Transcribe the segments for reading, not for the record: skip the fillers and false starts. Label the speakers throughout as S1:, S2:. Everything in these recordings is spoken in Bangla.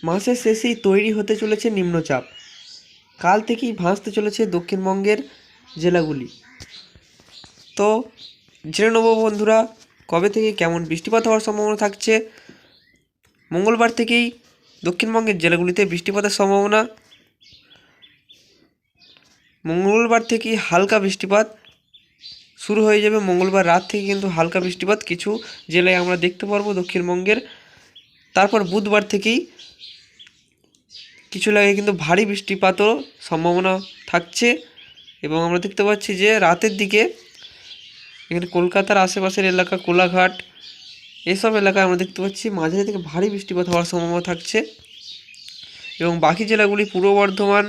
S1: মাসের শেষেই তৈরি হতে চলেছে নিম্নচাপ। কাল থেকেই ভাসতে চলেছে দক্ষিণবঙ্গের জেলাগুলি। তো জেনে নেব বন্ধুরা, কবে থেকে কেমন বৃষ্টিপাত হওয়ার সম্ভাবনা থাকছে। মঙ্গলবার থেকেই দক্ষিণবঙ্গের জেলাগুলিতে বৃষ্টিপাতের সম্ভাবনা। মঙ্গলবার থেকেই হালকা বৃষ্টিপাত শুরু হয়ে যাবে। মঙ্গলবার রাত থেকে কিন্তু হালকা বৃষ্টিপাত কিছু জেলায় আমরা দেখতে পারবো দক্ষিণবঙ্গের। তারপর বুধবার থেকেই কিছু জায়গায় কিন্তু ভারী বৃষ্টিপাতও সম্ভাবনা থাকছে। এবং আমরা দেখতে পাচ্ছি যে রাতের দিকে এখানে কলকাতার আশেপাশের এলাকা, কোলাঘাট, এসব এলাকায় আমরা দেখতে পাচ্ছি মাঝারি থেকে ভারী বৃষ্টিপাত হওয়ার সম্ভাবনা থাকছে। এবং বাকি জেলাগুলি পূর্ব বর্ধমান,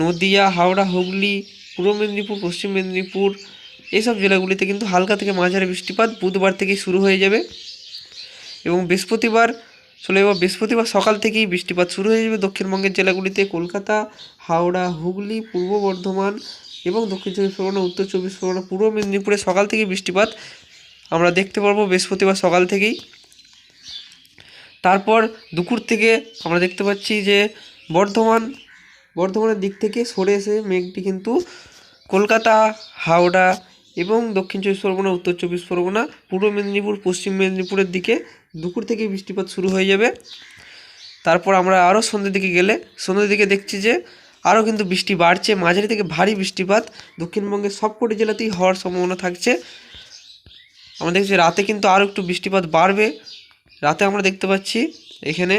S1: নদিয়া, হাওড়া, হুগলি, পূর্ব মেদিনীপুর, পশ্চিম মেদিনীপুর, এইসব জেলাগুলিতে কিন্তু হালকা থেকে মাঝারি বৃষ্টিপাত বুধবার থেকেই শুরু হয়ে যাবে। এবং বৃহস্পতিবার বৃহস্পতিবার সকাল থেকেই বৃষ্টিপাত শুরু হয়ে যাবে দক্ষিণবঙ্গের জেলাগুলিতে। কলকাতা, হাওড়া, হুগলি, পূর্ব বর্ধমান এবং দক্ষিণ চব্বিশ পরগনা, উত্তর চব্বিশ পরগনা, পূর্ব মেদিনীপুরে সকাল থেকেই বৃষ্টিপাত আমরা দেখতে পারবো বৃহস্পতিবার সকাল থেকেই। তারপর দুপুর থেকে আমরা দেখতে পাচ্ছি যে বর্ধমানের দিক থেকে সরে এসে মেঘটি কিন্তু কলকাতা, হাওড়া এবং দক্ষিণ চব্বিশ পরগনা, উত্তর চব্বিশ পরগনা, পূর্ব মেদিনীপুর, পশ্চিম মেদিনীপুরের দিকে দুপুর থেকে বৃষ্টিপাত শুরু হয়ে যাবে। তারপর আমরা আরও সন্ধ্যের দিকে দেখছি যে আরও কিন্তু বৃষ্টি বাড়ছে। মাঝারি থেকে ভারী বৃষ্টিপাত দক্ষিণবঙ্গের সবকটি জেলাতেই হওয়ার সম্ভাবনা থাকছে। আমরা দেখছি রাতে কিন্তু আরও একটু বৃষ্টিপাত বাড়বে। রাতে আমরা দেখতে পাচ্ছি এখানে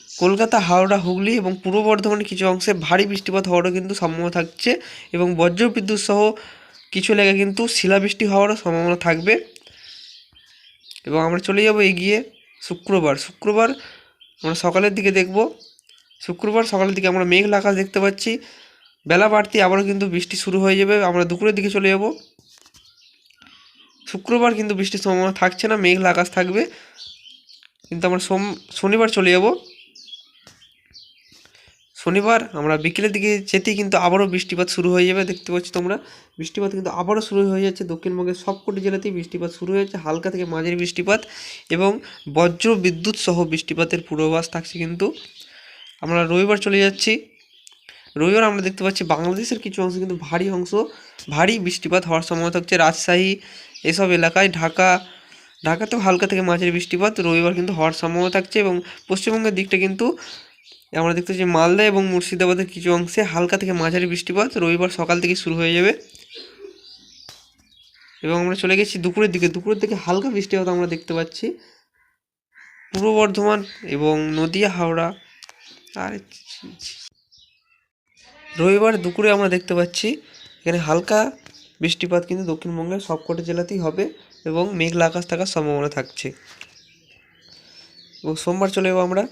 S1: কলকাতা, হাওড়া, হুগলি এবং পূর্ব বর্ধমানের কিছু অংশে ভারী বৃষ্টিপাত হওয়ারও কিন্তু সম্ভাবনা থাকছে। এবং বজ্রবিদ্যুৎ সহ কিছু এলাকায় কিন্তু শিলাবৃষ্টি হওয়ারও সম্ভাবনা থাকবে। এবং আমরা চলে যাব এগিয়ে শুক্রবার আমরা সকালের দিকে দেখব। শুক্রবার সকালের দিকে আমরা মেঘলা আকাশ দেখতে পাচ্ছি। বেলা বাড়তি আবারও কিন্তু বৃষ্টি শুরু হয়ে যাবে। আমরা দুপুরের দিকে চলে যাব। শুক্রবার কিন্তু বৃষ্টির সম্ভাবনা থাকছে না, মেঘলা আকাশ থাকবে। কিন্তু আমরা শনিবার চলে যাব। শনিবার আমরা বিকেলের দিকে যেতেই কিন্তু আবারও বৃষ্টিপাত শুরু হয়ে যাবে। দেখতে পাচ্ছি তোমরা বৃষ্টিপাত কিন্তু আবারও শুরু হয়ে যাচ্ছে। দক্ষিণবঙ্গের সবকটি জেলাতেই বৃষ্টিপাত শুরু হয়েছে, হালকা থেকে মাঝারি বৃষ্টিপাত এবং বজ্র বিদ্যুৎ সহ বৃষ্টিপাতের পূর্বাভাস থাকছে। কিন্তু আমরা রবিবার চলে যাচ্ছি। রবিবার আমরা দেখতে পাচ্ছি বাংলাদেশের কিছু অংশ কিন্তু ভারী বৃষ্টিপাত হওয়ার সম্ভাবনা থাকছে। রাজশাহী এসব এলাকায়, ঢাকাতেও হালকা থেকে মাঝারি বৃষ্টিপাত রবিবার কিন্তু হওয়ার সম্ভাবনা থাকছে। এবং পশ্চিমবঙ্গের দিকটা কিন্তু আমরা দেখতে পাচ্ছি মালদা এবং মুর্শিদাবাদের কিছু অংশে হালকা থেকে মাঝারি বৃষ্টিপাত রবিবার সকাল থেকে শুরু হয়ে যাবে। এবং আমরা চলে গেছি দুপুরের দিকে হালকা বৃষ্টিপাত আমরা দেখতে পাচ্ছি পূর্ব বর্ধমান এবং নদিয়া, হাওড়া। আর রবিবার দুপুরে আমরা দেখতে পাচ্ছি এখানে হালকা বৃষ্টিপাত কিন্তু দক্ষিণবঙ্গের সবকটি জেলাতেই হবে এবং মেঘলা আকাশ থাকার সম্ভাবনা থাকছে। এবং সোমবার চলে যাবো আমরা।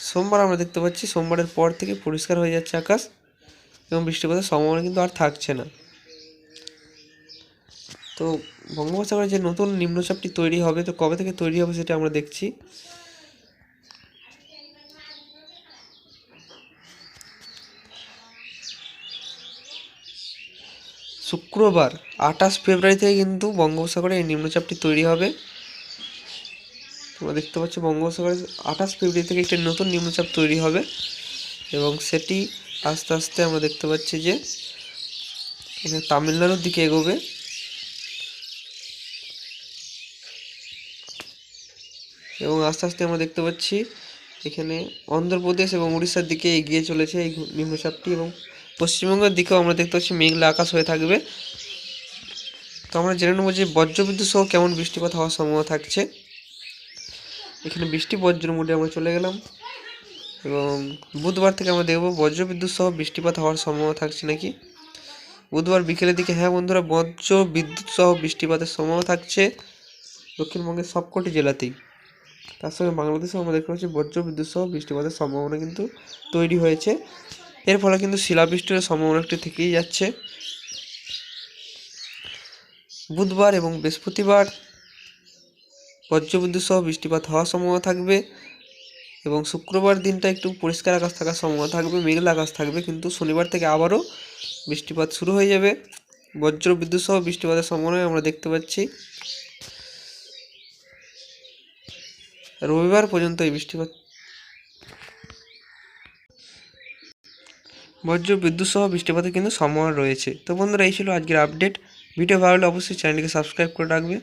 S1: সোমবার আমরা দেখতে পাচ্ছি সোমবারের পর থেকে পরিষ্কার হয়ে যাচ্ছে আকাশ এবং বৃষ্টিপাতের সম্ভাবনা কিন্তু আর থাকছে না। তো বঙ্গোপসাগরে যে নতুন নিম্নচাপটি তৈরি হবে, তো কবে থেকে তৈরি হবে সেটা আমরা দেখছি। শুক্রবার 28 ফেব্রুয়ারি থেকে কিন্তু বঙ্গোপসাগরে এই নিম্নচাপটি তৈরি হবে। তোমরা দেখতে পাচ্ছ বঙ্গোপসাগরে 28 ফেব্রুয়ারি থেকে একটি নতুন নিম্নচাপ তৈরি হবে এবং সেটি আস্তে আস্তে আমরা দেখতে পাচ্ছি যে এখানে তামিলনাড়ুর দিকে এগোবে। এবং আস্তে আস্তে আমরা দেখতে পাচ্ছি এখানে অন্ধ্রপ্রদেশ এবং উড়িষ্যার দিকে এগিয়ে চলেছে এই নিম্নচাপটি। এবং পশ্চিমবঙ্গের দিকেও আমরা দেখতে পাচ্ছি মেঘলা আকাশ হয়ে থাকবে। তো আমরা জেনে নেব যে বজ্রবিদ্যুৎ সহ কেমন বৃষ্টিপাত হওয়ার সম্ভাবনা থাকছে। এখানে বৃষ্টি বজ্র মোডে আমরা চলে গেলাম এবং বুধবার থেকে আমরা দেখব বজ্রবিদ্যুৎ সহ বৃষ্টিপাত হওয়ার সম্ভাবনা থাকছে নাকি। বুধবার বিকেলের দিকে হ্যাঁ বন্ধুরা, বজ্র বিদ্যুৎ সহ বৃষ্টিপাতের সম্ভাবনা থাকছে দক্ষিণবঙ্গের সবকটি জেলাতেই। তার সঙ্গে বাংলাদেশেও আমরা দেখতে পাচ্ছি বজ্র বিদ্যুৎ সহ বৃষ্টিপাতের সম্ভাবনা কিন্তু তৈরি হয়েছে। এর ফলে কিন্তু শিলাবৃষ্টির সম্ভাবনা একটু থেকেই যাচ্ছে। বুধবার এবং বৃহস্পতিবার বজ্রবিদ্যুৎ সহ বৃষ্টিপাত হওয়ার সম্ভাবনা থাকবে এবং শুক্রবার দিনটা একটু পরিষ্কার আকাশ থাকার সম্ভাবনা থাকবে, মেঘলা আকাশ থাকবে। কিন্তু শনিবার থেকে আবারও বৃষ্টিপাত শুরু হয়ে যাবে। বজ্র বিদ্যুৎ সহ বৃষ্টিপাতের সম্ভাবনা আমরা দেখতে পাচ্ছি। রবিবার পর্যন্ত এই বৃষ্টিপাত বজ্র বিদ্যুৎ সহ বৃষ্টিপাতের কিন্তু সম্ভাবনা রয়েছে। তো বন্ধুরা, এই ছিল আজকের আপডেট। ভিডিও ভালো হলে অবশ্যই চ্যানেলটিকে সাবস্ক্রাইব করে রাখবে।